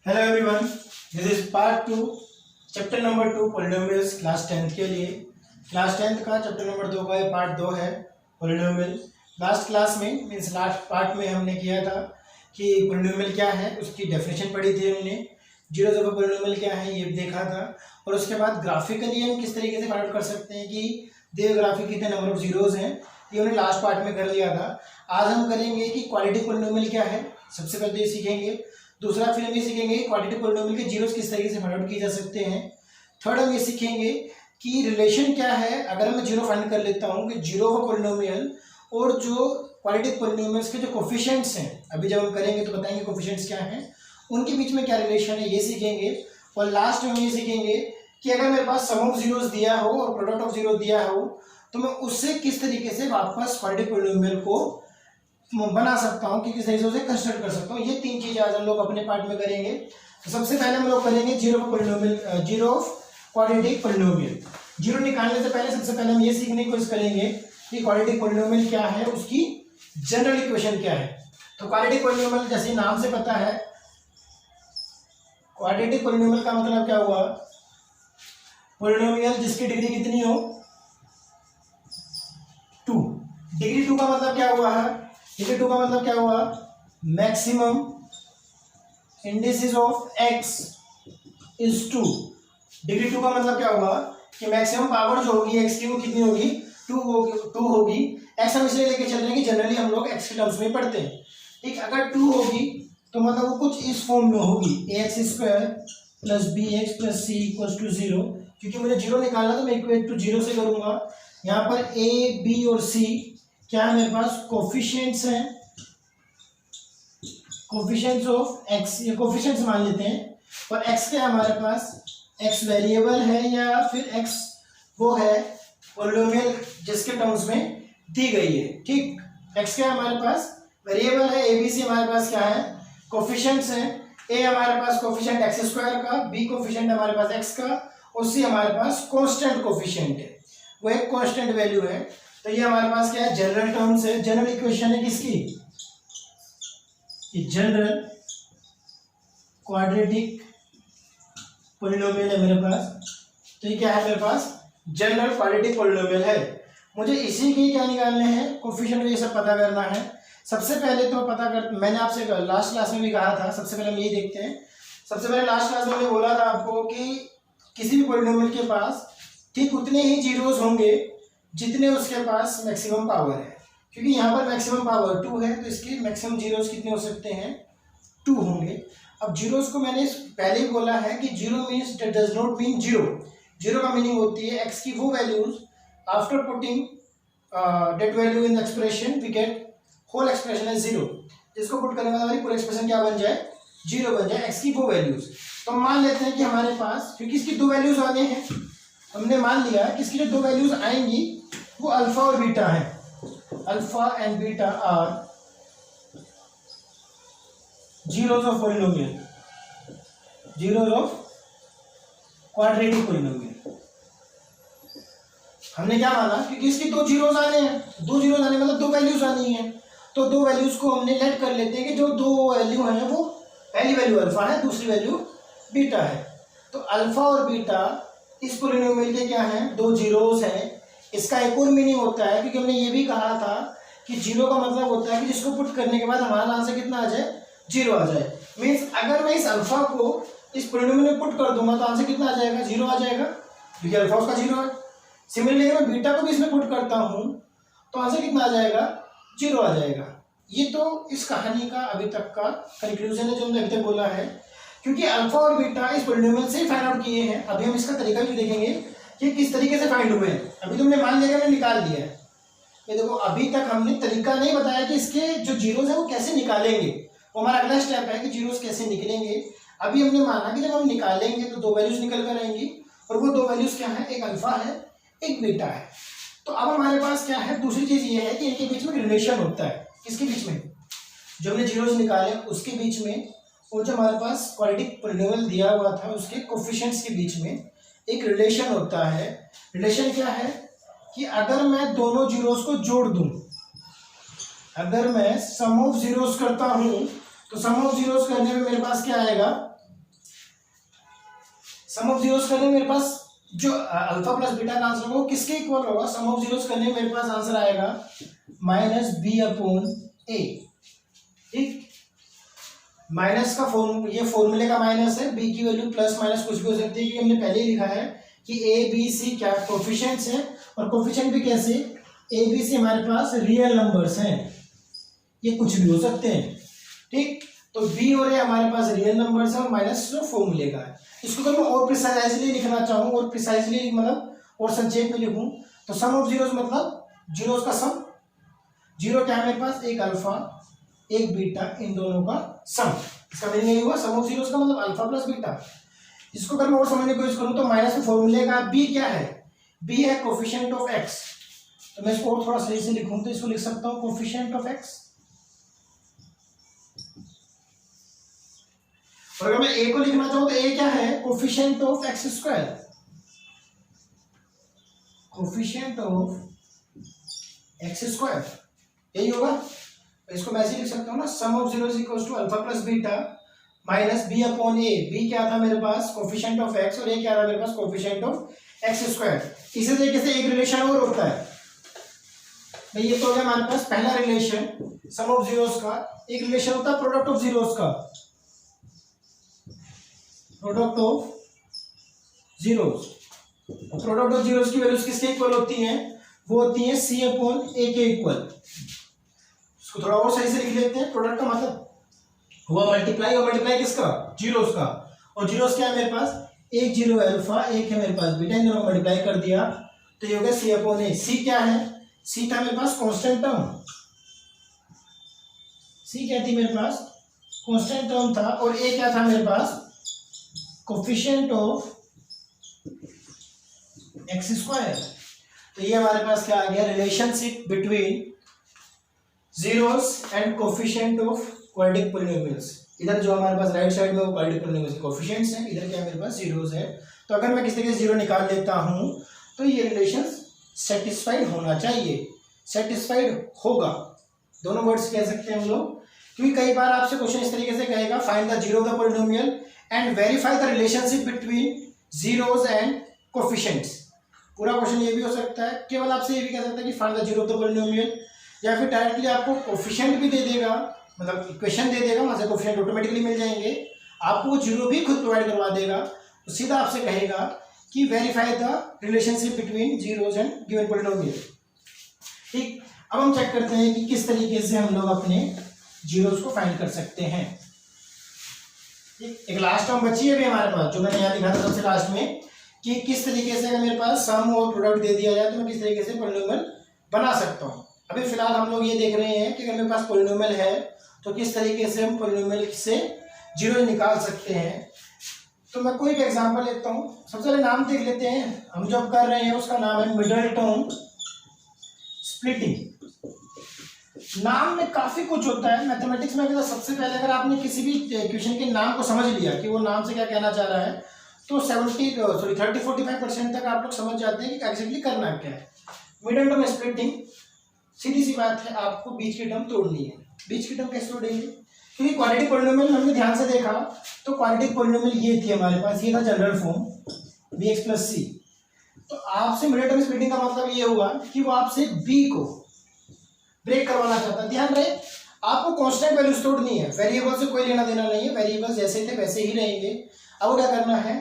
Hello everyone, this is part 2 chapter number 2 polynomials class 10th के लिए। Class 10th का chapter number 2 का ये पार्ट 2 है पॉलिनोमियल। लास्ट क्लास में मीन्स लास्ट पार्ट में हमने किया था कि पॉलिनोमियल क्या है, उसकी डेफिनेशन पढ़ी थी हमने। जीरोज ऑफ पॉलिनोमियल क्या है ये देखा था, और उसके बाद ग्राफिकली हम किस तरीके से फाइंड आउट कर सकते हैं कि देव ग्राफिक कितने नंबर ऑफ जीरोज हैं, ये हमने लास्ट पार्ट में कर लिया था। आज हम करेंगे कि क्वाड्रेटिक पॉलिनोमियल क्या है, सबसे पहले ये सीखेंगे। दूसरा फिर हम ये सीखेंगे क्वाड्रेटिक पॉलिनोमियल के जीरोस किस तरीके से फाइंड आउट किए जा सकते हैं। थर्ड हम ये सीखेंगे कि रिलेशन क्या है, अगर मैं जीरो फाइंड कर लेता हूँ कि जीरो ऑफ पॉलिनोमियल और जो क्वाड्रेटिक पॉलिनोमियल्स के जो कोफिशिएंट्स हैं, अभी जब हम करेंगे तो बताएंगे कोफिशिएंट्स क्या हैं, उनके बीच में क्या रिलेशन है ये सीखेंगे। और लास्ट में हम ये सीखेंगे कि अगर मेरे पास सम ऑफ जीरोस दिया हो और प्रोडक्ट ऑफ जीरो दिया हो तो मैं उससे किस तरीके से वापस क्वाड्रेटिक पॉलिनोमियल को बना सकता हूँ, कि किस तरीके से उसे कंस्ट्रक्ट कर सकता हूँ। ये तीन चीजें आज हम लोग अपने पार्ट में करेंगे। तो सबसे पहले हम लोग करेंगे zero of polynomial, zero of quadratic polynomial. Zero निकालने से पहले सबसे पहले हम ये सीखने की कोशिश करेंगे कि क्वाड्रेटिक पॉलिनोमियल क्या है, उसकी जनरल इक्वेशन क्या है। तो क्वाड्रेटिक पॉलिनोमियल जैसे नाम से पता है, क्वाड्रेटिक पॉलिनोमियल का मतलब क्या हुआ, पॉलिनोमियल जिसकी डिग्री कितनी हो 2। डिग्री 2 का मतलब क्या हुआ है, डिग्री 2 का मतलब क्या हुआ, maximum indices of x is 2। Degree 2 का मतलब क्या हुआ कि मैक्सिमम पावर जो होगी एक्स की वो कितनी होगी, 2 होगी। एक्स हम इसलिए लेके चल रहे हैं कि जनरली हम लोग एक्स के टर्म्स में पढ़ते हैं। ठीक, अगर 2 होगी तो मतलब वो कुछ इस फॉर्म में होगी, ax square plus b x plus c equal to 0। क्योंकि मुझे जीरो निकालना तो मैं इक्वेट टू 0 से करूंगा। यहाँ पर a b और c क्या है मेरे पास, कोफिशिएंट्स हैं, कोफिशिएंट्स ऑफ x, ये कोफिशिएंट्स मान लेते हैं। और x क्या है हमारे पास, x वेरिएबल है या फिर x वो है पॉलिनोमियल जिसके टर्म्स में दी गई है। ठीक, x क्या है हमारे पास, वेरिएबल है, a b c हमारे पास क्या है, कोफिशिएंट्स हैं। a हमारे पास कोफिशिएंट एक्स स्क्वायर का, b कोफिशिएंट हमारे पास x का, और c हमारे पास कांस्टेंट कोफिशिएंट है, वो एक कांस्टेंट वैल्यू है। तो ये हमारे पास क्या है, जनरल टर्म्स है, जनरल इक्वेशन है किसकी, कि जनरल क्वाड्रेटिक पॉलिनोमियल है मेरे पास। तो ये क्या है मेरे पास, जनरल क्वाड्रेटिक पॉलिनोमियल है। मुझे इसी के क्या निकालने हैं, कोफिशिएंट ये सब पता करना है। सबसे पहले तो पता कर, मैंने आपसे लास्ट क्लास में भी कहा था, सबसे पहले हम यही देखते हैं। सबसे पहले लास्ट क्लास में मैंने बोला था आपको कि किसी भी पॉलिनोमियल के पास ठीक उतने ही जीरोस होंगे जितने उसके पास मैक्सिमम पावर है। क्योंकि यहाँ पर मैक्सिमम पावर 2 है तो इसके मैक्सिमम जीरोस कितने हो सकते हैं, 2 होंगे। अब जीरोस को मैंने पहले ही बोला है कि zero means does not mean zero. Zero का मीनिंग होती है एक्स की वो values after putting that value in expression we get whole expression is zero. जिसको पुट करने के बाद हमारी पूरा एक्सप्रेशन क्या बन जाए, जीरो बन जाए, एक्स की वो वैल्यूज। तो मान लेते हैं कि हमारे पास, क्योंकि इसकी 2 वैल्यूज आने हैं, हमने मान लिया कि इसकी जो 2 वैल्यूज आएंगी वो अल्फा और बीटा है। Alpha and beta are zeros of polynomial, zeros of quadratic polynomial. हमने क्या माना, क्योंकि इसकी 2 जीरोस आने हैं, 2 जीरोस आने मतलब 2 वैल्यूज आनी है। तो 2 वैल्यूज को हमने लेट कर लेते हैं कि जो 2 वैल्यू है वो पहली वैल्यू अल्फा है, दूसरी वैल्यू बीटा है। तो अल्फा और बीटा इस पॉलिनोमियल के क्या हैं, 2 जीरोस हैं। इसका एक और मीनिंग होता है, क्योंकि हमने ये भी कहा था कि जीरो का मतलब होता है कि जिसको पुट करने के बाद हमारा आंसर कितना आ जाए, जीरो आ जाए। मीन्स अगर मैं इस अल्फा को इस पॉलिनोमियल में पुट कर दूंगा तो आंसर कितना आ जाएगा, जीरो आ जाएगा, क्योंकि अल्फा उसका जीरो है। सिमिलरली अगर मैं बीटा को भी इसमें पुट करता हूँ तो आंसर कितना आ जाएगा, जीरो आ जाएगा। ये तो इस कहानी का अभी तक का कंक्लूजन है जो हमने अभी तक बोला है। क्योंकि अल्फा और बीटा इस पॉलिनोमियल से फाइंड आउट किए हैं, अभी हम इसका तरीका भी देखेंगे कि किस तरीके से फाइंड हुए हैं। अभी तुमने मान लिया, हमने निकाल लिया है। ये देखो, अभी तक हमने तरीका नहीं बताया कि इसके जो जीरोस है वो कैसे निकालेंगे। वो हमारा अगला स्टेप है कि जीरोस कैसे निकलेंगे। अभी हमने माना कि जब हम निकालेंगे तो 2 वैल्यूज निकल कर आएंगी, और वो 2 वैल्यूज क्या है, एक अल्फा है एक बीटा है। तो अब हमारे पास क्या है, दूसरी चीज ये है कि इनके बीच में रिलेशन होता है। किसके बीच में, जो हमने जीरोस निकाले उसके बीच में, और जो हमारे पास क्वाड्रेटिक पॉलिनोमियल दिया हुआ था उसके कोफिशिएंट्स के बीच में एक रिलेशन होता है। रिलेशन क्या है कि अगर मैं दोनों जीरोस को जोड़ दूं, अगर मैं सम ऑफ जीरोस करता हूं तो सम ऑफ जीरोस करने में मेरे पास क्या आएगा, सम ऑफ जीरोस करने में मेरे पास जो अल्फा प्लस बीटा का आंसर होगा वो किसके इक्वल होगा? सम ऑफ जीरोस करने में मेरे पास आंसर आएगा माइनस बी अपॉन ए। ठीक, माइनस का ये फॉर्मूले का माइनस है, बी की वैल्यू प्लस माइनस कुछ भी हो सकती है, क्योंकि हमने पहले ही लिखा है कि ए बी सी क्या कोफिशिएंट्स हैं, और कोफिशिएंट भी कैसे, ए बी सी हमारे पास रियल नंबर्स हैं, ये कुछ भी हो सकते हैं। ठीक, तो बी और ए हमारे पास रियल नंबर्स है और माइनस जो फॉर्मूले का है। इसको अगर मैं और प्रिसाइजली लिखना चाहूँ, और प्रिसाइजली मतलब और संक्षेप में लिखूं, तो सम ऑफ जीरोस मतलब जीरोस का सम। जीरो क्या है मेरे पास? एक अल्फा एक बीटा, इन दोनों का सम। इसका मीनिंग यही हुआ, सम ऑफ जीरोस का मतलब अल्फा प्लस बीटा। इसको अगर मैं और समझने की कोशिश करूँ तो माइनस में फॉर्मूले का बी क्या है? बी है कोफिशिएंट ऑफ एक्स। तो मैं इसको और थोड़ा सही से लिखूं तो इसको लिख सकता हूँ कोफिशिएंट ऑफ एक्स। और अगर मैं ए को लिखना चाहूं तो ए क्या है? Coefficient of x square. Coefficient of x square यही होगा। तो इसको मैं ऐसे लिख सकता हूँ ना, sum of zero is equal to alpha plus beta minus B upon A. B क्या था मेरे पास? कोफिशिएंट ऑफ एक्स, और ए क्या था मेरे पास? Coefficient of x square. इसी तरीके से एक रिलेशन और होता है भाई, ये तो हो गया हमारे पास पहला रिलेशन सम ऑफ जीरोस का। एक रिलेशन होता है प्रोडक्ट ऑफ जीरोस का। Product of zeros, product of zeros की वैल्यूज किसके इक्वल होती हैं? वो होती हैं सी अपॉन ए के इक्वल। इसको थोड़ा और सही से लिख लेते हैं। प्रोडक्ट का मतलब हुआ मल्टीप्लाई, और मल्टीप्लाई किसका? जीरोस का। और जीरोस क्या है मेरे पास? एक जीरो अल्फा, एक है मेरे पास बीटा, इन दोनों को मल्टीप्लाई कर दिया तो ये हो गया सी अपॉन ए। सी क्या है? सी था मेरे पास कांस्टेंट टर्म। सी क्या थी मेरे पास? कांस्टेंट टर्म था। और ए क्या था मेरे पास? Coefficient of x square. तो ये हमारे पास क्या आ गया? Relationship between zeros and coefficient of quadratic polynomials. इधर जो हमारे पास राइट साइड में वो क्वाड्रेटिक पॉलिनोमियल्स के कोफिशिएंट्स हैं, इधर क्या मेरे पास? जीरोस है। तो अगर मैं किस तरीके से जीरो निकाल लेता हूं तो ये रिलेशन सेटिस्फाइड होना चाहिए, सेटिस्फाइड होगा। दोनों वर्ड्स कह सकते हैं हम लोग, क्योंकि कई बार आपसे क्वेश्चन इस तरीके से कहेगा, find the zero of the polynomial and verify the relationship between zeros and coefficients. पूरा क्वेश्चन ये भी हो सकता है, केवल आपसे ये भी कह सकता है कि find the zero of the polynomial, या फिर डायरेक्टली आपको कोफिशिएंट भी दे देगा, मतलब इक्वेशन दे देगा, वहां से कोफिशिएंट ऑटोमेटिकली मिल जाएंगे। आपको जीरो भी खुद प्रोवाइड करवा देगा, तो सीधा आपसे कहेगा कि verify the relationship between zeros and given polynomial. ठीक, अब हम चेक करते हैं कि किस तरीके से हम लोग अपने जीरोस को फाइंड कर सकते हैं। एक लास्ट टर्म बची है भी हमारे पास, जो मैंने यहाँ लिखा था सबसे लास्ट में, कि किस तरीके से अगर मेरे पास सम और प्रोडक्ट दे दिया जाए तो मैं किस तरीके से पॉलिनोमियल बना सकता हूँ। अभी फिलहाल हम लोग ये देख रहे हैं कि अगर मेरे पास पॉलिनोमियल है तो किस तरीके से हम पॉलिनोमियल से जीरो निकाल सकते हैं। तो मैं कोई भी एग्जांपल लेता हूँ। सबसे पहले नाम देख लेते हैं, हम जो कर रहे हैं उसका नाम है मिडल टर्म स्प्लिटिंग। नाम में काफी कुछ होता है मैथमेटिक्स में। अगर सबसे पहले अगर आपने किसी भी इक्वेशन के नाम को समझ लिया कि वो नाम से क्या कहना चाह रहा है, तो 30-45% तक आप लोग समझ जाते हैं कि एक्चुअली करना क्या है। मिडल टर्म स्प्लिटिंग सीधी सी बात है, आपको बीच की टर्म तोड़नी है। बीच की टर्म कैसे तोड़ेंगे? क्योंकि क्वाड्रेटिक पॉलिनोमियल हमने ध्यान से देखा तो क्वाड्रेटिक पॉलिनोमियल ये थी हमारे पास, ये था जनरल फॉर्म bx प्लस सी। तो आपसे मिडल टर्म स्प्लिटिंग का मतलब ये हुआ कि वो आपसे b को ब्रेक करवाना चाहता है। ध्यान रहे, आपको कांस्टेंट वैल्यूज तोड़नी है, वेरिएबल से कोई लेना देना नहीं है, वेरिएबल जैसे थे वैसे ही रहेंगे। अब क्या करना है?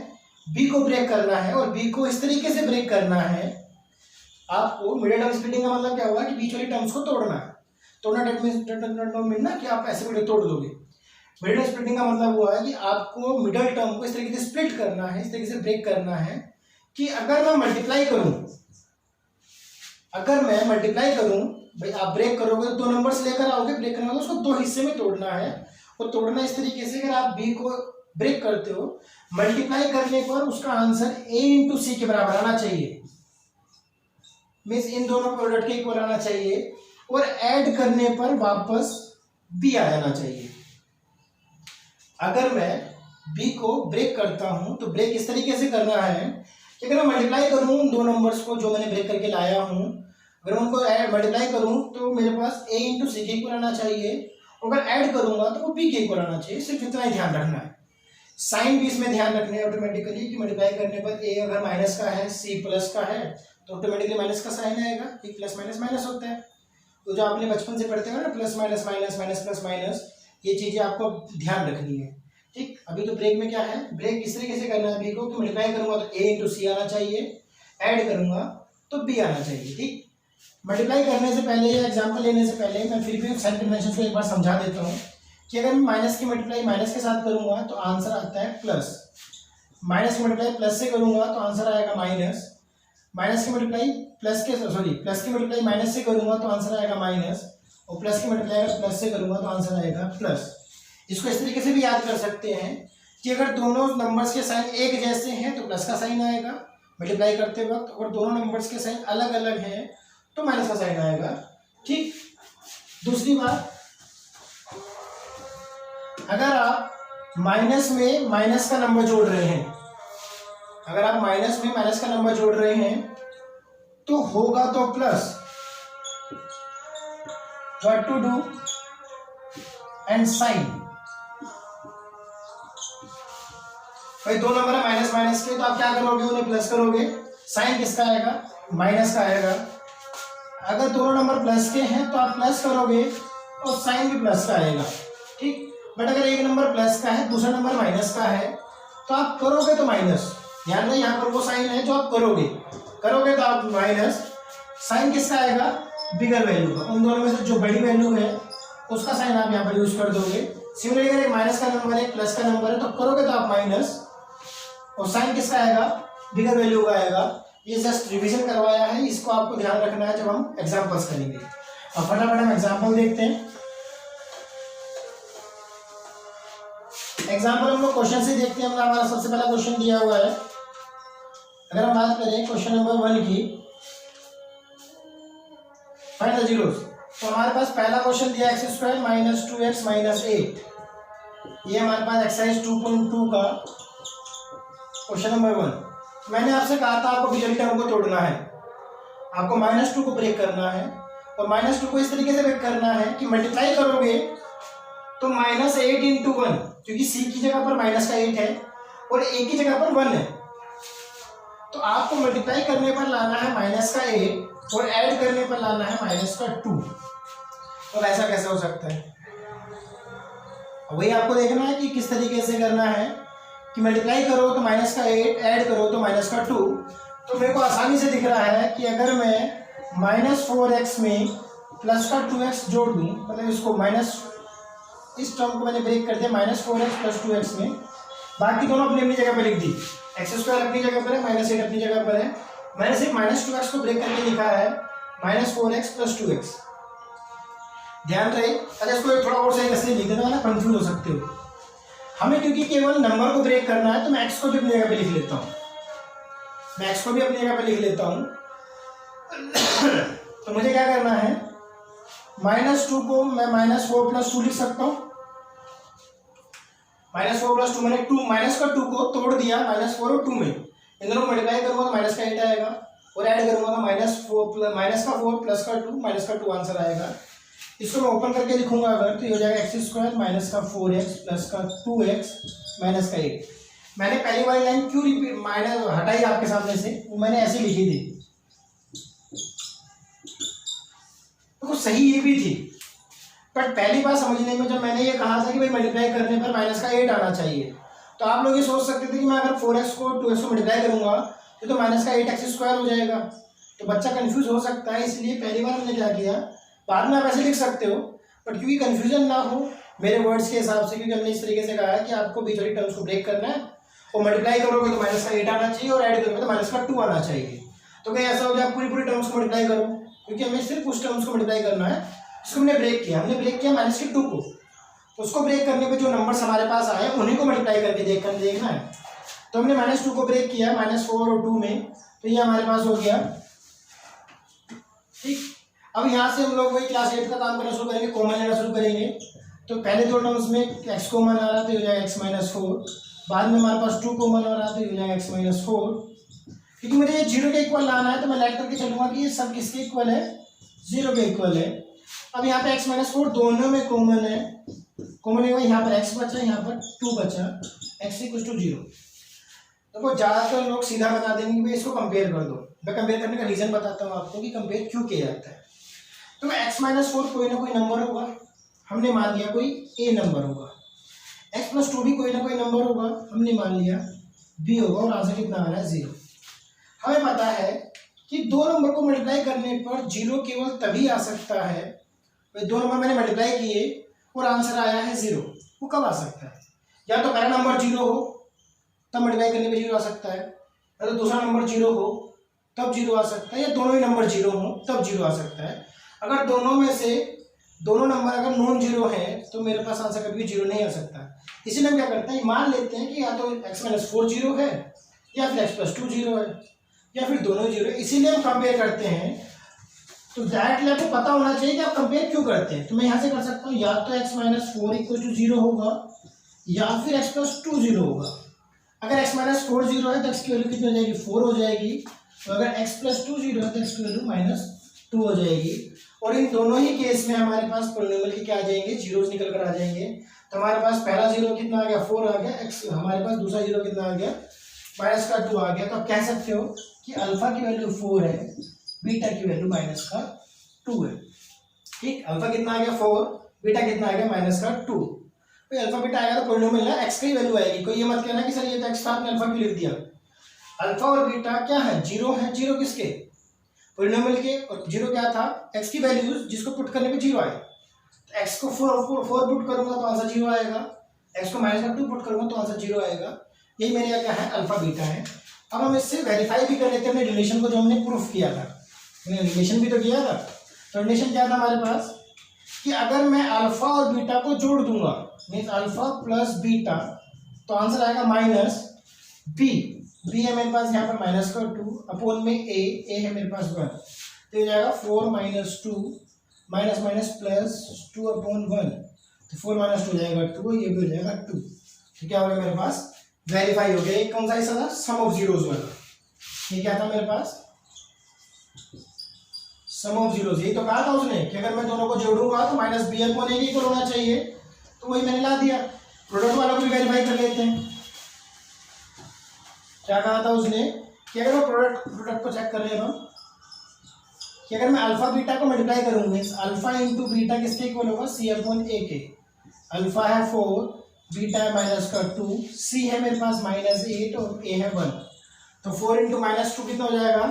b को ब्रेक करना है, और b को इस तरीके से ब्रेक करना है आपको। मिडल टर्म स्प्लिटिंग का मतलब क्या हुआ कि बीच वाली टर्म्स को तोड़ना है। तोड़ना ना कि आप ऐसे भी तोड़ दोगे। मिडल टर्म स्प्लिटिंग का मतलब हुआ है कि आपको मिडल टर्म को इस तरीके से स्प्लिट करना है, इस तरीके से ब्रेक करना है कि अगर मैं मल्टीप्लाई करूं, भाई आप ब्रेक करोगे तो दो नंबर्स लेकर आओगे, ब्रेक करना है उसको दो हिस्से में तोड़ना है। और तोड़ना इस तरीके से, अगर आप बी को ब्रेक करते हो, मल्टीप्लाई करने पर उसका आंसर a इंटू सी के बराबर आना चाहिए, मीन्स इन दोनों प्रोडक्ट के इक्वल आना चाहिए, और ऐड करने पर वापस b आ जाना चाहिए। अगर मैं b को ब्रेक करता हूं तो ब्रेक इस तरीके से करना है कि अगर मैं मल्टीप्लाई करूं उन दो नंबर्स को जो मैंने ब्रेक करके लाया हूं, अगर उनको मल्टीप्लाई करूं तो मेरे पास a इंटू सी के इक्वल आना चाहिए, अगर ऐड करूंगा तो वो b के इक्वल आना चाहिए। सिर्फ इतना ही ध्यान रखना है। साइन भी इसमें ध्यान रखने ऑटोमेटिकली कि मल्टीप्लाई करने पर ए अगर माइनस का है सी प्लस का है तो ऑटोमेटिकली माइनस का साइन आएगा, कि प्लस माइनस माइनस होता है। तो जो आपने बचपन से पढ़ते हो ना plus minus minus minus plus minus, ये चीज़ें आपको ध्यान रखनी है। ठीक, अभी तो ब्रेक में क्या है, ब्रेक किस तरीके से करना है अभी को, कि मल्टीप्लाई करूंगा तो ए इंटू सी आना चाहिए, ऐड करूंगा तो बी आना चाहिए। ठीक, मल्टीप्लाई करने से पहले या एग्जाम्पल लेने से पहले मैं फिर भी साइन कन्वेंशन को एक बार समझा देता हूँ कि अगर मैं माइनस की मल्टीप्लाई माइनस के साथ करूंगा तो आंसर आता है प्लस, माइनस की मल्टीप्लाई प्लस से करूंगा तो आंसर आएगा माइनस, माइनस की मल्टीप्लाई प्लस की मल्टीप्लाई माइनस से करूंगा तो आंसर आएगा माइनस, और प्लस की मल्टीप्लाई अगर प्लस से करूंगा तो आंसर आएगा प्लस। इसको इस तरीके से भी याद कर सकते हैं कि अगर दोनों नंबर्स के साइन एक जैसे हैं तो प्लस का साइन आएगा मल्टीप्लाई करते वक्त, अगर दोनों नंबर्स के साइन अलग अलग हैं तो माइनस का साइन आएगा। ठीक, दूसरी बात, अगर आप माइनस में माइनस का नंबर जोड़ रहे हैं, अगर आप माइनस में माइनस का नंबर जोड़ रहे हैं तो होगा तो plus, what to do and sign. भाई दो नंबर है माइनस माइनस के, तो आप क्या करोगे, उन्हें प्लस करोगे, साइन किसका आएगा, माइनस का आएगा। अगर दोनों नंबर प्लस के हैं तो आप प्लस करोगे और साइन भी प्लस का आएगा। ठीक, बट अगर एक नंबर प्लस का है दूसरा नंबर माइनस का है तो आप करोगे तो माइनस, ध्यान रहे यहाँ पर वो साइन है जो आप करोगे तो आप माइनस, साइन किसका आएगा, बिगर वैल्यू का, उन दोनों में से जो बड़ी वैल्यू है उसका साइन आप यहाँ पर यूज कर दोगे। सिमिलरली अगर एक माइनस का नंबर है एक प्लस का नंबर है तो करोगे तो आप माइनस, और साइन किसका आएगा, बिगर वैल्यू का आएगा। ये जस्ट रिवीजन करवाया है, इसको आपको ध्यान रखना है जब हम एग्जांपल्स करेंगे। अब फटाफट हम एग्जांपल देखते हैं। एग्जांपल हम लोग क्वेश्चन से देखते हैं। हमारा सबसे पहला क्वेश्चन दिया हुआ है, अगर हम बात करें क्वेश्चन नंबर 1 की, फाइंड द जीरोस, तो हमारे पास पहला क्वेश्चन दिया x² माइनस 2x माइनस 8। ये हमारे पास एक्सरसाइज 2.2 का क्वेश्चन नंबर 1। मैंने आपसे कहा था आपको बीजगणित टर्म को तोड़ना है, आपको -2 को ब्रेक करना है, और -2 को इस तरीके से ब्रेक करना है कि मल्टीप्लाई करोगे तो -8 इंटू 1, क्योंकि c की जगह पर माइनस का 8 है और a की जगह पर 1 है, तो आपको मल्टीप्लाई करने पर लाना है माइनस का 8 और ऐड करने पर लाना है माइनस का 2। तो ऐसा कैसे हो सकता है, वही आपको देखना है कि किस तरीके से करना है कि मल्टीप्लाई करो तो माइनस का 8, ऐड करो तो माइनस का 2। तो मेरे को आसानी से दिख रहा है कि अगर मैं -4x में प्लस का 2x जोड़ दूँ, मतलब इसको माइनस, इस टर्म को मैंने ब्रेक कर दिया -4x प्लस 2x में, बाकी दोनों अपनी अपनी जगह पर लिख दी, x² अपनी जगह पर है, -8 अपनी जगह पर है, मैंने सिर्फ -2x को ब्रेक करके लिखा है -4x प्लस 2x। ध्यान रहे, अगर इसको थोड़ा और सही कैसे लिख देना ना, कंफ्यूज हो सकते हो। हमें क्योंकि केवल नंबर को ब्रेक करना है तो मैं x को भी अपनी जगह पे लिख लेता हूँ, मैं x को भी अपनी जगह पे लिख लेता हूँ। तो मुझे क्या करना है, -2 को मैं -4 प्लस 2 लिख सकता हूँ, -4 प्लस 2 मैंने माइनस का 2 को तोड़ दिया -4 और 2 में, इन दोनों को मल्टीप्लाई करूंगा तो माइनस का 8 आएगा, और ऐड करूंगा तो माइनस का 4 प्लस का 2 माइनस का 2 आंसर आएगा। इसको मैं ओपन करके लिखूंगा अगर, तो ये हो जाएगा x² माइनस का 4x प्लस का 2x माइनस का 8। मैंने पहली वाली लाइन क्यों रिपीट माइनस हटाई आपके सामने से, वो मैंने ऐसे लिखी थी, तो सही ये भी थी, बट पहली बार समझने में जब मैंने ये कहा था कि भाई मल्टीप्लाई करने पर माइनस का 8 आना चाहिए, तो आप लोग ये सोच सकते थे कि मैं अगर 4x को 2x को मल्टीप्लाई करूंगा तो माइनस का 8x² हो जाएगा, तो बच्चा कंफ्यूज हो सकता है। इसलिए पहली बार हमने क्या किया, बाद में आप ऐसे लिख सकते हो, बट क्योंकि कंफ्यूजन ना हो मेरे वर्ड्स के हिसाब से, क्योंकि हमने इस तरीके से कहा है कि आपको बीजगणित टर्म्स को ब्रेक करना है, और मल्टीप्लाई करोगे तो माइनस का 8 आना चाहिए, और ऐड करोगे तो माइनस का 2 आना चाहिए। तो कहीं ऐसा हो जाए पूरी टर्म्स को मल्टीप्लाई करो, क्योंकि हमें सिर्फ उस टर्म्स को मल्टीप्लाई करना है जिसको हमने ब्रेक किया। हमने ब्रेक किया -2 को, तो उसको ब्रेक करने पे जो नंबर्स हमारे पास आए उन्हीं को मल्टीप्लाई करके देखना है। तो हमने -2 को ब्रेक किया -4 और 2 में, तो ये हमारे पास हो गया। ठीक, अब यहाँ से हम लोग वही क्लास 8 का काम करना शुरू करेंगे, कॉमन लेना शुरू करेंगे। तो पहले दो टर्म्स में x कॉमन आ रहा तो हो जाएगा x-4, बाद में हमारे पास 2 कॉमन आ रहा तो हो जाएगा x-4। क्योंकि मुझे ये 0 के इक्वल लाना है तो मैं लेट करके चलूंगा कि ये सब किसके इक्वल है, 0 के इक्वल है। अब यहाँ पे x-4 दोनों में कॉमन है, कॉमन है, यहाँ पर x बचा, यहाँ पर 2 बचा, एक्स इक्वल टू 0। देखो ज़्यादातर लोग सीधा बता देंगे कि भाई इसको कंपेयर कर दो। मैं कंपेयर करने का रीज़न बताता हूँ आपको कि कंपेयर क्यों किया जाता है। तो एक्स माइनस 4 कोई ना कोई नंबर होगा, हमने मान लिया कोई ए नंबर होगा। एक्स प्लस 2 भी कोई ना कोई नंबर होगा, हमने मान लिया बी होगा, और आंसर कितना आ रहा है 0। हमें पता है कि दो नंबर को मल्टीप्लाई करने पर 0 केवल तभी आ सकता है, दो नंबर मैंने मल्टीप्लाई किए और आंसर आया है 0, वो कब आ सकता है? या तो पहला नंबर 0 हो तब मल्टीप्लाई करने पे 0 आ सकता है, या तो दूसरा नंबर 0 हो तब 0 आ सकता है, या दोनों ही नंबर 0 हो तब 0 आ सकता है। अगर दोनों में से दोनों नंबर अगर नॉन जीरो है तो मेरे पास आंसर कभी भी 0 नहीं आ सकता। इसीलिए हम क्या करते हैं, मान लेते हैं कि या तो x माइनस 4 0 है, या फिर x प्लस 2 0 है, या फिर दोनों 0 है। इसीलिए हम कंपेयर करते हैं। तो डायरेक्टली आपको पता होना चाहिए कि आप कंपेयर क्यों करते हैं। तो मैं यहाँ से कर सकता हूँ, या तो x माइनस 4 इक्वल टू 0 होगा, या फिर x प्लस 2 0 होगा। अगर x माइनस 4 0 है तो x की वैल्यू कितनी हो जाएगी, 4 हो जाएगी। तो अगर x प्लस 2 0 है तो x की वैल्यू माइनस 2 हो जाएगी। और इन दोनों ही केस में हमारे पास पॉलिनोमियल के क्या आ जाएंगे, जीरोस निकल कर आ जाएंगे। तो हमारे पास पहला 0 कितना आ गया, 4 आ गया, x हमारे पास दूसरा 0 कितना आ गया, माइनस का 2 आ गया। तो आप कह सकते हो कि अल्फा की वैल्यू 4 है, बीटा की वैल्यू माइनस का 2 है। ठीक, अल्फा कितना आ गया 4, बीटा कितना आ गया माइनस का 2। तो अल्फा बीटा आएगा तो पॉलिनोमियल है x की वैल्यू आएगी। कोई ये मत कहना कि सर ये तो x था आपने अल्फा क्यों लिख दिया। अल्फा और बीटा क्या है, 0 है। 0 किसके, पॉलिनोमियल के। और 0 क्या था, x की वैल्यू जिसको पुट करने पे 0 आए। तो x को 4 पुट करूंगा तो आंसर 0 आएगा, x को माइनस का 2 पुट करूंगा तो आंसर 0 आएगा। यही मेरे यहाँ क्या है, अल्फा बीटा है। अब हम इससे वेरीफाई भी कर लेते हैं अपने रिलेशन को जो हमने प्रूफ किया था। हमने रिलेशन भी तो किया था। तो रिलेशन क्या था हमारे पास कि अगर मैं अल्फा और बीटा को जोड़ दूंगा, मीन्स अल्फा प्लस बीटा, तो आंसर आएगा माइनस बी। बी है मेरे पास यहाँ पर माइनस का 2 अपॉन में ए है मेरे पास 1। तो हो जाएगा 4 minus 2 minus minus plus 2 upon 1। तो 4 माइनस 2 हो जाएगा 2, ये भी हो जाएगा 2। तो क्या हो गया मेरे पास, वेरीफाई हो गया। कौन सा हिस्सा था, सम ऑफ जीरोस वाला। ये क्या था मेरे पास, सम ऑफ जीरोस। यही तो कहा था उसने कि अगर मैं दोनों को जोड़ूंगा तो माइनस बी अपॉन ए इक्वल होना चाहिए। तो वही मैंने ला दिया। प्रोडक्ट वाला को भी वेरीफाई कर लेते हैं। क्या कहा था उसने कि अगर मैं प्रोडक्ट को चेक कर रहे हैं हम कि अगर मैं अल्फा बीटा को मल्टीप्लाई करूंगा, अल्फा इंटू बीटा किसके इक्वल होगा, सी अपॉन ए के। अल्फा है 4, बीटा है माइनस का 2, सी है मेरे पास माइनस 8 और ए है 1। तो 4 इंटू माइनस 2 कितना हो जाएगा,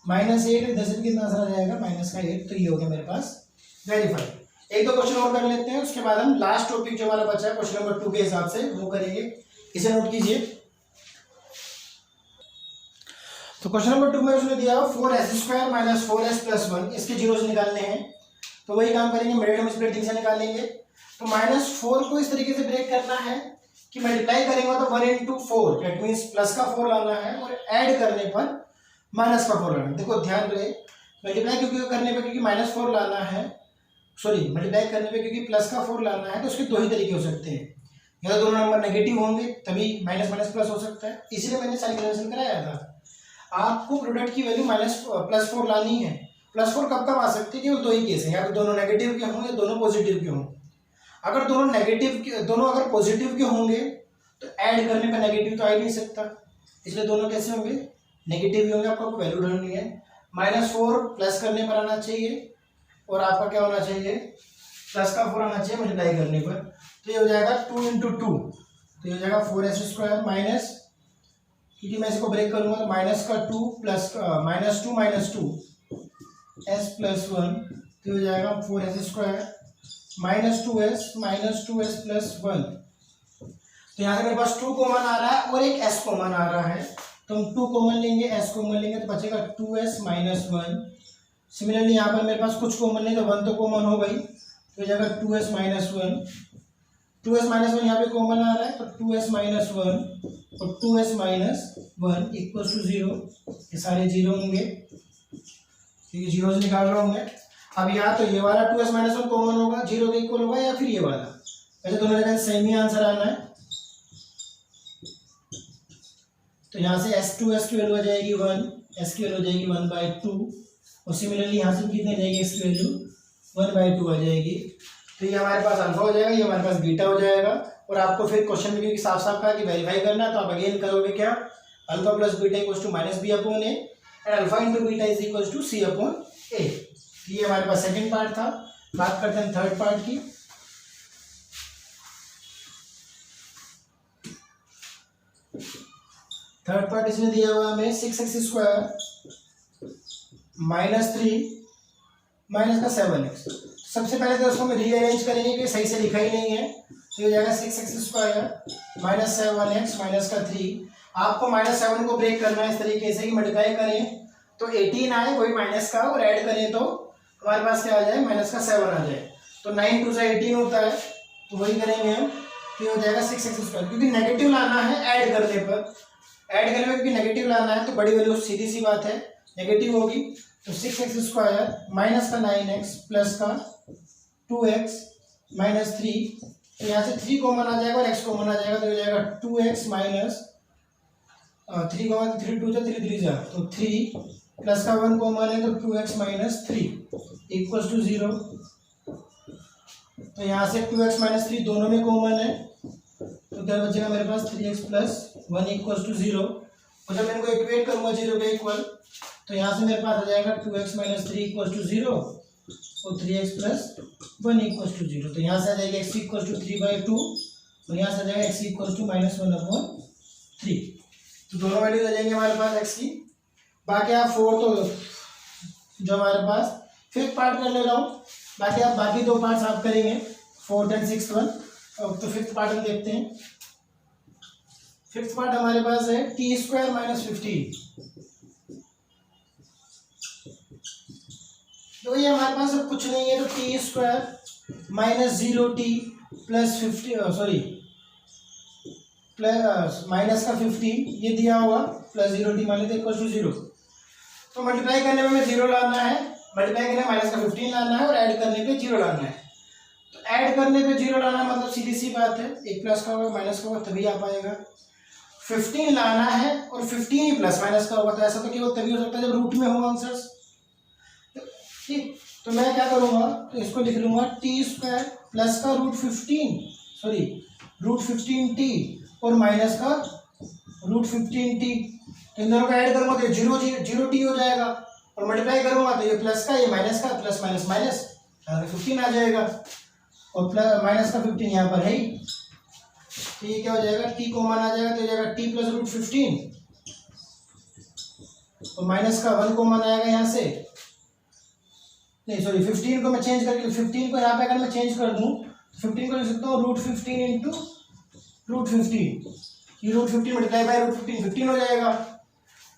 माइनस 8, 10 कितना आंसर आ जाएगा, माइनस का 8। तो ये हो गया मेरे पास वेरीफाई। एक दो क्वेश्चन और कर लेते हैं, उसके बाद हम लास्ट टॉपिक जो हमारा बचा है क्वेश्चन नंबर 2 के हिसाब से वो करेंगे। इसे नोट कीजिए। तो क्वेश्चन नंबर 2 में उसने दिया 4s² माइनस 4s प्लस 1, इसके जीरोस निकालने हैं। तो वही काम करेंगे, मिडिल टर्म स्प्लिटिंग से निकालेंगे। तो माइनस 4 को इस तरीके से ब्रेक करना है कि मल्टीप्लाई करेंगे तो 1 इंटू 4, दैट मीन्स प्लस का 4 लाना है, और ऐड करने पर माइनस का 4 लाना है। देखो ध्यान रहे, मल्टीप्लाई क्योंकि करने पर क्योंकि माइनस 4 लाना है, सॉरी मल्टीप्लाई करने पे क्योंकि प्लस का 4 लाना है, तो उसके दो ही तरीके हो सकते हैं। या तो दोनों नंबर नेगेटिव होंगे तभी माइनस माइनस प्लस हो सकता है। इसीलिए मैंने साइन कन्वर्जन कराया था। आपको प्रोडक्ट की वैल्यू माइनस प्लस 4 लानी है। प्लस 4 कब कब आ सकती है, केवल दो ही केस है, या तो दोनों नेगेटिव के हों या दोनों पॉजिटिव के हों। अगर दोनों नेगेटिव के, दोनों अगर पॉजिटिव के होंगे तो ऐड करने पर नेगेटिव तो आ ही नहीं सकता, इसलिए दोनों कैसे होंगे, नेगेटिव ही होंगे। आपको वैल्यू ढूंढनी है। माइनस 4 प्लस करने पर आना चाहिए, और आपका क्या होना चाहिए, प्लस का 4 आना चाहिए मल्टीप्लाई करने पर। तो ये हो जाएगा 2 इंटू 2, तो ये हो जाएगा 4s² माइनस, क्योंकि मैं इसको ब्रेक करूंगा तो माइनस का 2 plus minus 2 minus 2 s plus 1, तो हो जाएगा 4s² माइनस 2s प्लस 1। तो यहाँ से मेरे पास 2 कॉमन आ रहा है और एक s कॉमन आ रहा है, तो हम 2 कॉमन लेंगे, s कॉमन लेंगे, तो बचेगा 2s माइनस 1। सिमिलरली यहाँ पर मेरे पास कुछ कॉमन नहीं, तो 1 तो कॉमन हो गई, तो हो जाएगा 2s माइनस 1। 2s माइनस 1 यहाँ पे कॉमन आ रहा है, तो 2s माइनस 1 और 2s माइनस 1 इक्वल टू 0। ये सारे जीरो होंगे, क्योंकि जीरो से निकाल रहा हूँ मैं। अब या तो ये वाला 2s माइनस 1 कॉमन होगा, 0 के इक्वल होगा, या फिर ये वाला। वैसे दोनों जगह सेम ही आंसर आना है। तो यहाँ से s2s की वैल्यू आ जाएगी 1, s की वैल्यू आ जाएगी 1/2, और सिमिलरली यहाँ से कितनी जाएगी, x की वैल्यू 1/2 आ जाएगी। तो ये हमारे पास अल्फा हो जाएगा, ये हमारे पास बीटा हो जाएगा। और आपको फिर क्वेश्चन में क्योंकि साफ साफ कहा कि वेरीफाई करना है, तो आप अगेन करोगे क्या, alpha plus beta equals to minus B upon A and alpha into beta is equals to C upon A. ये हमारे पास सेकंड पार्ट था। बात करते हैं थर्ड पार्ट की। थर्ड पार्ट इसमें दिया हुआ हमें 6x² माइनस 3 माइनस का 7x। सबसे पहले तो उसको हम रीअरेंज करेंगे क्योंकि सही से लिखा ही नहीं है, तो हो जाएगा 6x² माइनस 7x माइनस का 3। आपको माइनस 7 को ब्रेक करना है इस तरीके से कि मल्टीप्लाई करें तो 18 आए वही माइनस का, और ऐड करें तो हमारे पास क्या आ जाए, माइनस का 7 आ जाए। तो 9 2 से 18 होता है, तो वही करेंगे हम, तो हो जाएगा 6x²। क्योंकि नेगेटिव लाना है ऐड करने पर, ऐड करने में क्योंकि नेगेटिव लाना है तो बड़ी वैल्यू सीधी सी बात है नेगेटिव होगी। तो 6x² माइनस का 9x प्लस का 2x माइनस 3, तो यहाँ से 3 कॉमन आ जाएगा और x कॉमन आ जाएगा, तो हो जाएगा 2x माइनस 3 कॉमन 3 2 3 3 जा, तो 3 प्लस का 1 कॉमन है तो 2x माइनस 3 इक्वल्स टू 0। तो यहाँ से 2x माइनस 3 दोनों में कॉमन है, तो क्या बचेगा मेरे पास 3x प्लस 1 इक्वल्स टू 0। और जब मैं इनको इक्वेट करूँगा 0 के इक्वल, तो यहाँ से मेरे पास आ जाएगा 2x माइनस 3 इक्वल्स टू 0 और 3x प्लस 1 इक्वल्स टू 0। तो यहाँ से आ जाएगा x इक्वल्स टू 3/2 और यहाँ से आ जाएगा x इक्वल्स टू -1/3। तो दोनों वैल्यूज आ जाएंगे हमारे पास x की। बाकी आप फोर्थ जो हमारे पास फिफ्थ पार्ट कर ले रहा हूँ, बाकी आप बाकी दो पार्ट्स आप करेंगे, फोर्थ एंड सिक्स्थ वन। तो फिफ्थ पार्ट हम देखते हैं। फिफ्थ पार्ट हमारे पास है t² माइनस 15। तो ये हमारे पास अब कुछ नहीं है, तो t² minus 0t plus 50 sorry plus minus का 15 ये दिया हुआ प्लस 0t मान लेते इक्वल टू 0। तो मल्टीप्लाई करने में हमें 0 लाना है, मल्टीप्लाई करने में माइनस का 15 लाना है और ऐड करने पे 0 लाना है। तो ऐड करने पे 0 लाना मतलब सीधी सी बात है, एक प्लस का होगा माइनस का होगा तभी आ पाएगा। 15 लाना है और 15 ही प्लस माइनस का होगा, तो ऐसा तो केवल तभी हो सकता है जब रूट में होगा आंसर्स। ठीक, तो मैं क्या करूँगा, तो इसको लिख लूँगा t² प्लस का रूट 15t और माइनस का रूट 15t। तो इन दोनों को ऐड करूँगा तो 0t हो जाएगा, और मल्टीप्लाई करूँगा तो ये प्लस का ये माइनस का, प्लस माइनस माइनस 15 आ जाएगा, और प्लस माइनस का 15 यहाँ पर है ही। तो ये क्या हो जाएगा, t कॉमन आ जाएगा तो हो जाएगा t प्लस रूट 15 और माइनस का 1 कॉमन आएगा यहाँ से, नहीं सॉरी 15 को मैं चेंज करके 15 को यहाँ पे अगर मैं चेंज कर दूँ 15 को लिख सकता हूँ रूट 15 इंटू रूट 15। ये रूट 15 मल्टीप्लाई बाय रूट 15 हो जाएगा।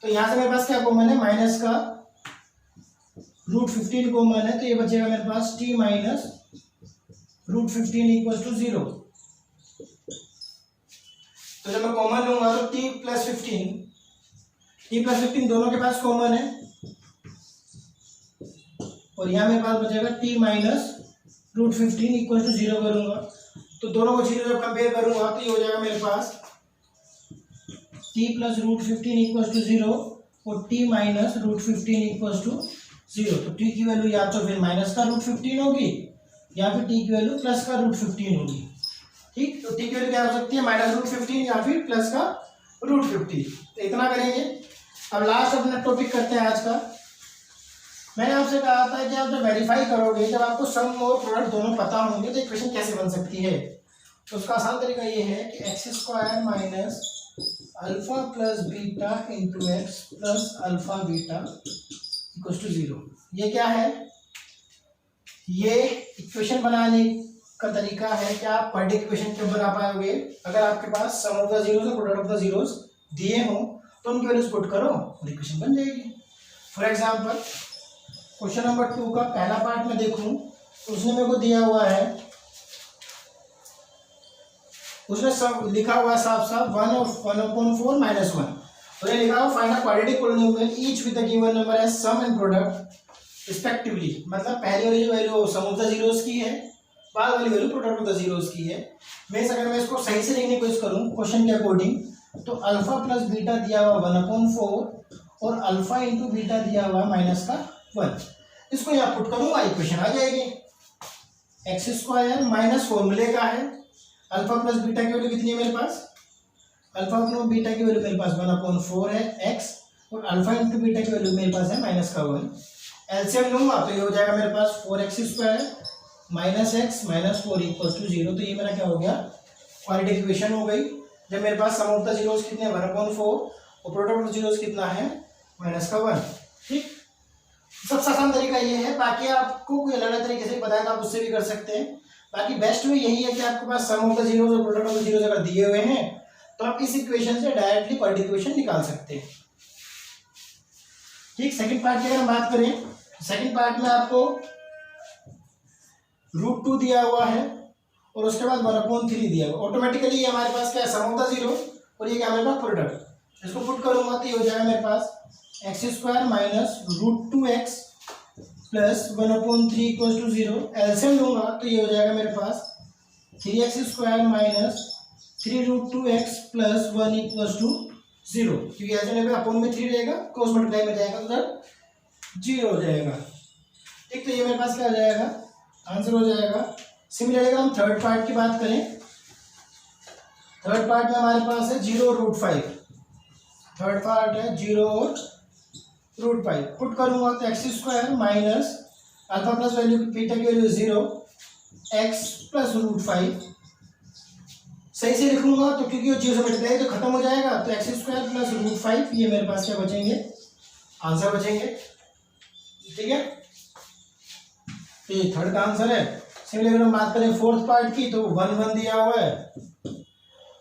तो यहाँ से मेरे पास क्या कॉमन है, माइनस का रूट 15 कॉमन है, तो ये बचेगा मेरे पास t minus root 15 equal to 0। तो जब मैं कॉमन लूंगा तो t प्लस 15 दोनों के पास कॉमन है, और यहाँ मेरे पास बचेगा t minus root 15 equal to 0 करूंगा। तो दोनों को 0 जब कंपेयर करूंगा तो ये हो जाएगा मेरे पास t plus root 15 equal to 0 और t minus root 15 equal to 0। तो t की वैल्यू या तो फिर माइनस का रूट 15 होगी या फिर t की वैल्यू प्लस का रूट 15 होगी। ठीक, तो t की वैल्यू क्या हो सकती है, माइनस रूट 15 या फिर प्लस का रूट 15। तो इतना करेंगे। अब लास्ट अपना टॉपिक करते हैं आज का। मैंने आपसे कहा था कि आप जब वेरीफाई करोगे, जब आपको सम और प्रोडक्ट दोनों पता होंगे तो इक्वेशन कैसे बन सकती है। तो उसका आसान तरीका ये है कि x² minus alpha plus beta into x plus alpha beta equal to 0। ये क्या है, ये इक्वेशन बनाने का तरीका है कि आप पर डे इक्वेशन क्यों बना पाओगे। अगर आपके पास सम ऑफ द जीरोस और प्रोडक्ट ऑफ द जीरोस दिए हों तो उनकी वैल्यूज पुट करो और इक्वेशन बन जाएगी। फॉर एग्जांपल क्वेश्चन नंबर 2 का पहला पार्ट में देखूं तो उसने मेरे को दिया हुआ है, उसने सब लिखा हुआ है साफ साफ 1/4 माइनस 1। तो ये लिखा हुआ find a quadratic polynomial each with the given number as sum and product respectively. मतलब पहली वाली जो value sum of the zeros की है, बाद वाली value product of the zeros की है। अगर मैं इसको सही से लिखने की कोशिश करूँ क्वेश्चन के अकॉर्डिंग, तो अल्फा प्लस बीटा दिया हुआ 1/4 और अल्फा इंटू बीटा दिया हुआ माइनस का 1। इसको यहाँ पुट करूंगा इक्वेशन आ जाएगी। x² माइनस फॉर्मूले का है अल्फा प्लस बीटा की वैल्यू कितनी है मेरे पास, अल्फा प्लस बीटा की वैल्यू मेरे पास 1/4 है एक्स, और अल्फा इंटू बीटा की वैल्यू मेरे पास है -1। एलसीएम लूंगा तो ये हो जाएगा मेरे पास 4x² minus x minus 4 equal to 0। तो ये मेरा क्या हो गया, क्वाड्रेटिक इक्वेशन हो गई। जब मेरे पास सम ऑफ द जीरोस कितने 1/4 और प्रोडक्ट ऑफ जीरोस कितना है -1। ठीक, सबसे आसान तरीका ये है, बाकी आपको कोई अलग अलग तरीके से बताया तो आप उससे भी कर सकते हैं। बाकी बेस्ट वे यही है कि आपके पास सम ऑफ द जीरोस और प्रोडक्ट ऑफ द जीरोस अगर दिए हुए हैं तो आप इस इक्वेशन से डायरेक्टली क्वाड्रेटिक इक्वेशन निकाल सकते हैं। ठीक, सेकंड पार्ट की अगर हम बात करें, सेकंड पार्ट में आपको √2 दिया हुआ है और उसके बाद 1/3 दिया हुआ। ऑटोमेटिकली ये हमारे पास क्या है, सम ऑफ द जीरो, और ये क्या हमारे पास प्रोडक्ट। इसको पुट करूंगा तो ये हो जाएगा मेरे पास x² minus √2x plus 1/3 equal to 0। LCM लूंगा तो ये हो जाएगा मेरे पास 3x² minus 3√2x plus 1 equal to 0, क्योंकि ऐसे में अपोन में 3 रहेगा, क्रॉस मल्टीप्लाई में जाएगा तो 0 हो जाएगा। ठीक, तो ये मेरे पास क्या हो जाएगा, आंसर हो जाएगा। सिमिलरली अगर हम थर्ड पार्ट की बात करें, थर्ड पार्ट में हमारे पास है 0 और √5। थर्ड पार्ट है 0 और √5। पुट करूंगा तो x² minus alpha plus value beta की वैल्यू 0 x प्लस √5। सही से लिखूंगा तो क्योंकि वो 0 से मल्टीप्लाई तो खत्म हो जाएगा, तो x² प्लस √5 ये मेरे पास क्या बचेंगे, आंसर बचेंगे। ठीक है, तो ये थर्ड का आंसर है। सिमिलरली अगर हम बात करें फोर्थ पार्ट की तो 1 दिया हुआ है,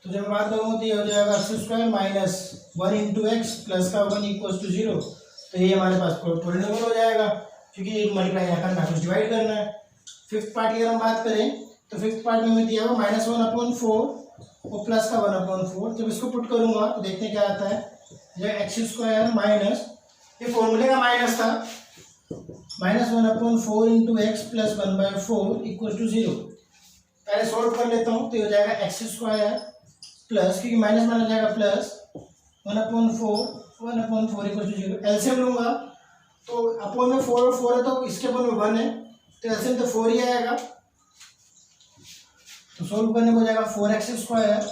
तो जब मैं बात करूँगा तो ये हो जाएगा x² minus 1 into x plus का 1 इक्वल टू 0। तो ये हमारे पास पॉलिनोमियल हो जाएगा, क्योंकि ये मल्टीप्लाई यहाँ करना कुछ डिवाइड करना है। फिफ्थ पार्ट की अगर हम बात करें तो फिफ्थ पार्ट में दिया हुआ -1/4 और प्लस का 1/4। जब इसको पुट करूँगा तो देखते हैं क्या आता है, जब x² माइनस, ये फॉर्मूले का माइनस था, -1/4 into x plus 1/4 equal to 0। पहले सॉल्व कर लेता हूँ तो ये हो जाएगा x² प्लस, क्योंकि माइनस माना जाएगा प्लस 1/4 इक्वल टू 0। एलसीएम लूंगा तो अपोन में 4 और 4 है तो इसके अपोन में 1 है, तो एलसीएम तो 4 ही आएगा। तो सोल्व करने को हो जाएगा 4x²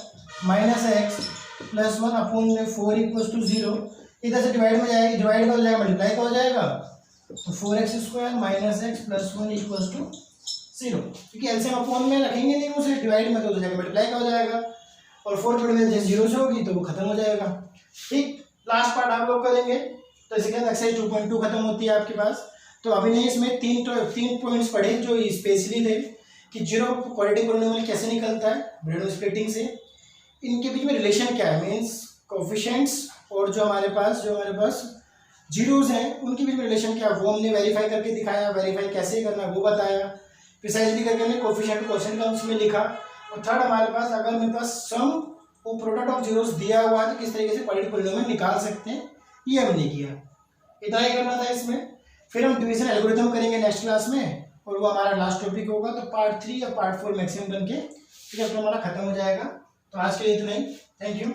minus x plus 1 upon में 4 इक्वल टू 0। इधर से डिवाइड में जाएगी, डिवाइड का हो जाएगा मल्टीप्लाई का हो जाएगा, तो 4x² minus x plus 1 equal to 0। क्योंकि एलसीएम अपोन में रखेंगे नहीं, उसे डिवाइड में तो हो जाएगा मल्टीप्लाई का हो जाएगा, और 4 बड़ी में जैसे 0 से होगी तो वो खत्म हो जाएगा। ठीक, लास्ट पार्ट आप लोग करेंगे तो इसके बाद एक्सरसाइज 2.2 खत्म होती है आपके पास। तो अभी नहीं, इसमें तीन पॉइंट्स पढ़े जो स्पेशली थे कि जीरो क्वाड्रेटिक पॉलिनोमियल कैसे निकलता है ब्रेडन स्प्लिटिंग से, इनके बीच में रिलेशन क्या है, मीन्स कोफिशिएंट्स और जो हमारे पास जीरोज हैं उनके बीच में रिलेशन क्या है वो हमने वेरीफाई करके दिखाया। वेरीफाई कैसे करना वो बताया, प्रिसाइजली करके हमने कोफिशिएंट क्वेश्चन का उसमें लिखा। और थर्ड हमारे पास अगर मेरे पास सम और प्रोडक्ट ऑफ जीरोस दिया हुआ है तो किस तरीके से क्वाड्रेटिक पॉलिनोमियल निकाल सकते हैं, ये हमने किया। इतना ही करना था इसमें। फिर हम डिवीजन एल्गोरिथम करेंगे नेक्स्ट क्लास में, और वो हमारा लास्ट टॉपिक होगा। तो पार्ट 3 या पार्ट 4 मैक्सिमम करके फिर अपना हमारा खत्म हो जाएगा। तो आज के लिए इतना ही, थैंक यू।